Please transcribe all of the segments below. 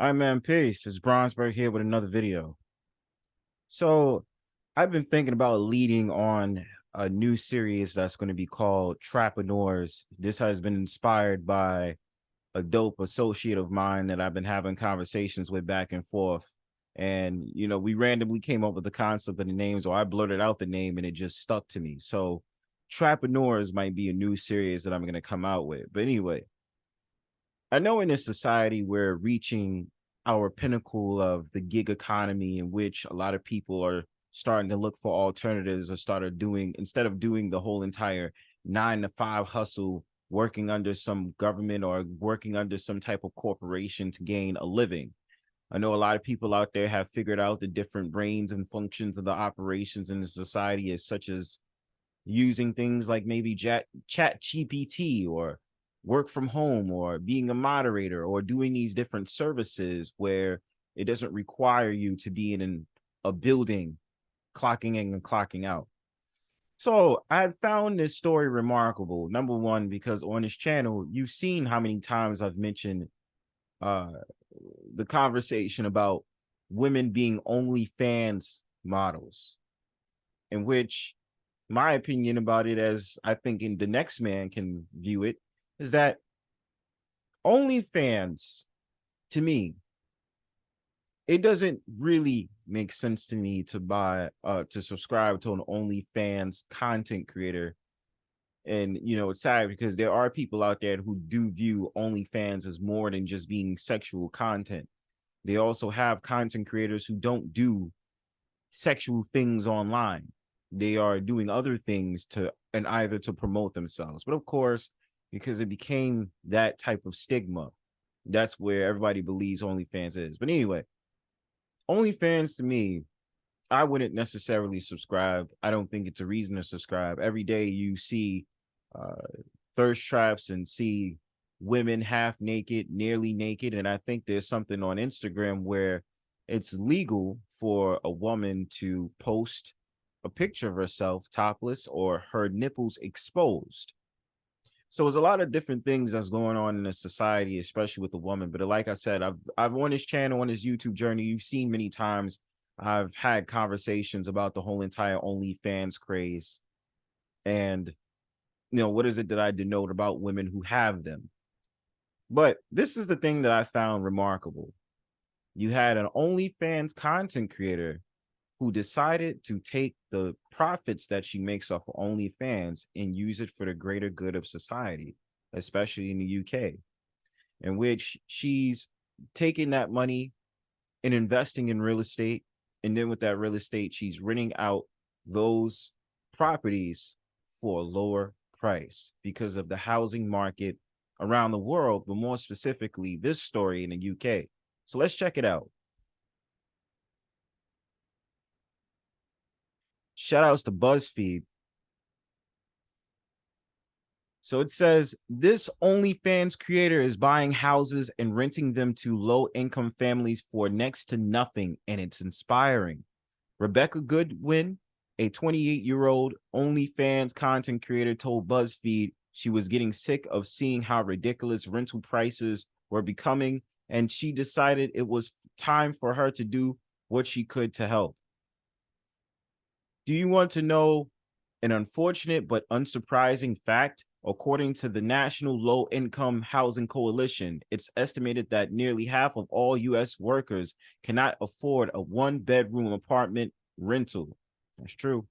Hi man, peace. It's Bronzebird here with another video. So I've been thinking about leading on a new series that's going to be called Trapeneurs. This has been inspired by a dope associate of mine that I've been having conversations with back and forth. And, we randomly came up with the concept of the names, or I blurted out the name and it just stuck to me. So Trapeneurs might be a new series that I'm going to come out with. But anyway, I know in this society we're reaching our pinnacle of the gig economy, in which a lot of people are starting to look for alternatives, or started doing, instead of doing the whole entire 9 to 5 hustle, working under some government or working under some type of corporation to gain a living. I know a lot of people out there have figured out the different brains and functions of the operations in the society, as such as using things like maybe chat GPT, or work from home, or being a moderator, or doing these different services where it doesn't require you to be in a building, clocking in and clocking out. So I found this story remarkable. Number one, because on this channel, you've seen how many times I've mentioned uh the conversation about women being OnlyFans models, in which my opinion about it, as I think in the next man can view it, is that OnlyFans, to me, it doesn't really make sense to me to to subscribe to an OnlyFans content creator. And it's sad because there are people out there who do view OnlyFans as more than just being sexual content. They also have content creators who don't do sexual things online. They are doing other things either to promote themselves. But of course, because it became that type of stigma, that's where everybody believes OnlyFans is. But anyway, OnlyFans, to me, I wouldn't necessarily subscribe. I don't think it's a reason to subscribe. Every day you see uh, thirst traps and see women half naked, nearly naked. And I think there's something on Instagram where it's legal for a woman to post a picture of herself topless or her nipples exposed. So there's a lot of different things that's going on in the society, especially with the woman. But like I said, I've on this channel, on this YouTube journey, you've seen many times I've had conversations about the whole entire OnlyFans craze. And what is it that I denote about women who have them? But this is the thing that I found remarkable. You had an OnlyFans content creator who decided to take the profits that she makes off of OnlyFans and use it for the greater good of society, especially in the UK, in which she's taking that money and investing in real estate. And then with that real estate, she's renting out those properties for a lower price because of the housing market around the world, but more specifically, this story in the UK. So let's check it out. Shout outs to BuzzFeed. So it says this OnlyFans creator is buying houses and renting them to low-income families for next to nothing, and it's inspiring. Rebecca Goodwin, a 28-year-old OnlyFans content creator, told BuzzFeed she was getting sick of seeing how ridiculous rental prices were becoming, and she decided it was time for her to do what she could to help. Do you want to know an unfortunate but unsurprising fact? According to the National Low Income Housing Coalition, it's estimated that nearly half of all U.S. workers cannot afford a one-bedroom apartment rental. That's true.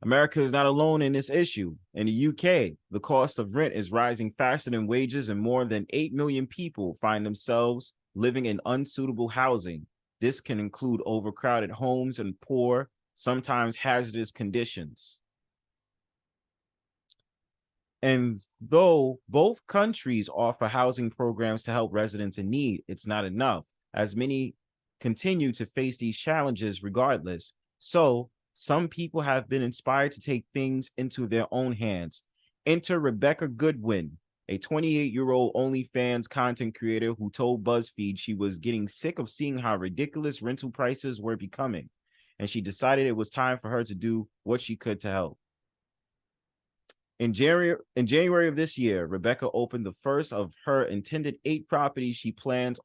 America is not alone in this issue. In the UK, the cost of rent is rising faster than wages, and more than 8 million people find themselves living in unsuitable housing. This can include overcrowded homes and poor, sometimes hazardous conditions. And though both countries offer housing programs to help residents in need, it's not enough, as many continue to face these challenges regardless. So some people have been inspired to take things into their own hands. Enter Rebecca Goodwin, a 28-year-old OnlyFans content creator who told BuzzFeed she was getting sick of seeing how ridiculous rental prices were becoming, and she decided it was time for her to do what she could to help. In January of this year, Rebecca opened the first of her intended 8 properties she plans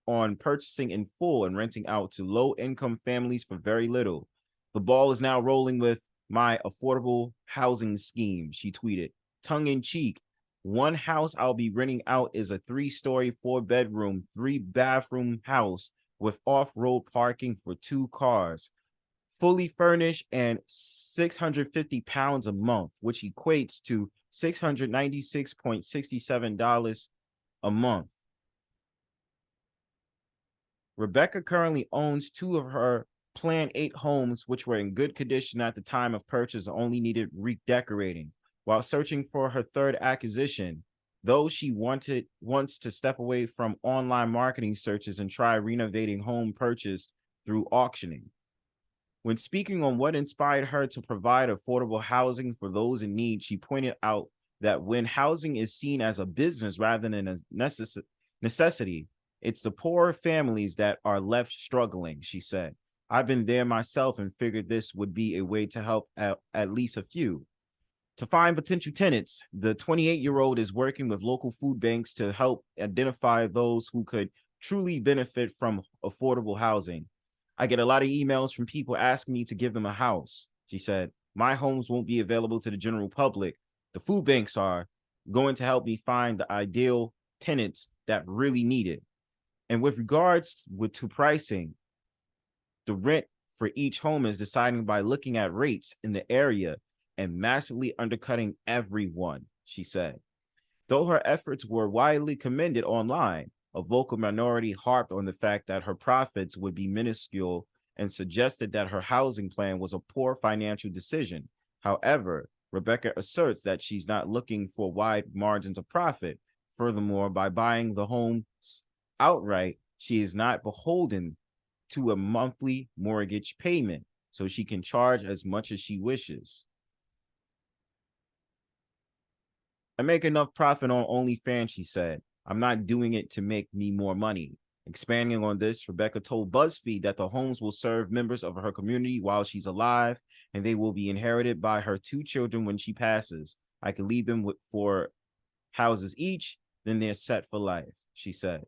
on purchasing in full and renting out to low-income families for very little. The ball is now rolling with my affordable housing scheme, she tweeted. Tongue-in-cheek, one house I'll be renting out is a 3-story, 4-bedroom, 3-bathroom house with off-road parking for 2 cars, fully furnished, and 650 pounds a month, which equates to $696.67 a month. Rebecca currently owns 2 of her planned 8 homes, which were in good condition at the time of purchase and only needed redecorating. While searching for her 3rd acquisition, though she wants to step away from online marketing searches and try renovating home purchase through auctioning. When speaking on what inspired her to provide affordable housing for those in need, she pointed out that when housing is seen as a business rather than a necessity, it's the poorer families that are left struggling, she said. I've been there myself and figured this would be a way to help at least a few. To find potential tenants, the 28-year-old is working with local food banks to help identify those who could truly benefit from affordable housing. I get a lot of emails from people asking me to give them a house, she said. My homes won't be available to the general public. The food banks are going to help me find the ideal tenants that really need it. And with regards to pricing, the rent for each home is decided by looking at rates in the area and massively undercutting everyone, she said. Though her efforts were widely commended online, a vocal minority harped on the fact that her profits would be minuscule and suggested that her housing plan was a poor financial decision. However, Rebecca asserts that she's not looking for wide margins of profit. Furthermore, by buying the homes outright, she is not beholden to a monthly mortgage payment, so she can charge as much as she wishes. I make enough profit on OnlyFans, she said. I'm not doing it to make me more money. Expanding on this, Rebecca told BuzzFeed that the homes will serve members of her community while she's alive, and they will be inherited by her 2 children when she passes. I can leave them with 4 houses each, then they're set for life, she said.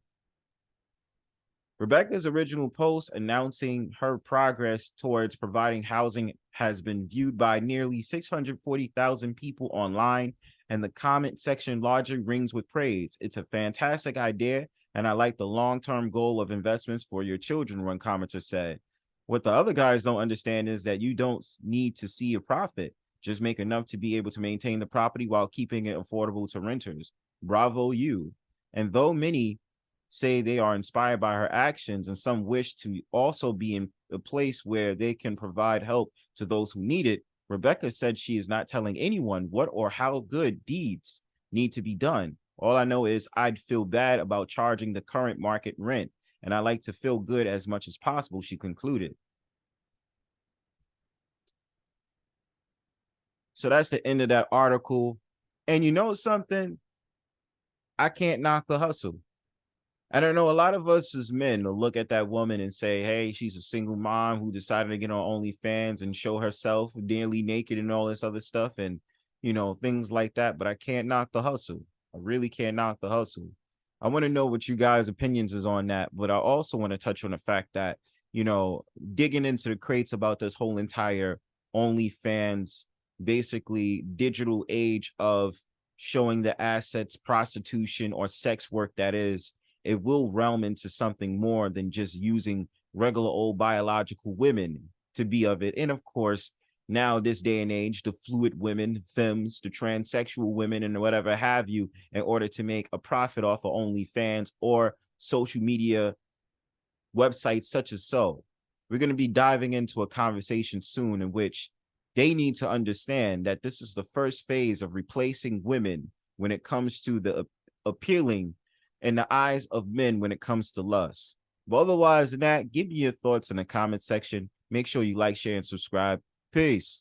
Rebecca's original post announcing her progress towards providing housing has been viewed by nearly 640,000 people online, and the comment section largely rings with praise. It's a fantastic idea, and I like the long-term goal of investments for your children, one commenter said. What the other guys don't understand is that you don't need to see a profit. Just make enough to be able to maintain the property while keeping it affordable to renters. Bravo you. And though many say they are inspired by her actions and some wish to also be in a place where they can provide help to those who need it, Rebecca said she is not telling anyone what or how good deeds need to be done. All I know is I'd feel bad about charging the current market rent, and I like to feel good as much as possible, she concluded. So that's the end of that article. And you know something? I can't knock the hustle. I don't know. A lot of us as men will look at that woman and say, hey, she's a single mom who decided to get on OnlyFans and show herself nearly naked and all this other stuff and, you know, things like that. But I can't knock the hustle. I really can't knock the hustle. I want to know what you guys' opinions is on that. But I also want to touch on the fact that, you know, digging into the crates about this whole entire OnlyFans, basically digital age of showing the assets, prostitution or sex work that is, it will realm into something more than just using regular old biological women to be of it. And of course, now this day and age, the fluid women, femmes, the transsexual women, and whatever have you, in order to make a profit off of OnlyFans or social media websites such as so. We're going to be diving into a conversation soon in which they need to understand that this is the first phase of replacing women when it comes to the appealing in the eyes of men when it comes to lust. But otherwise than that, give me your thoughts in the comment section. Make sure you like, share, and subscribe. Peace.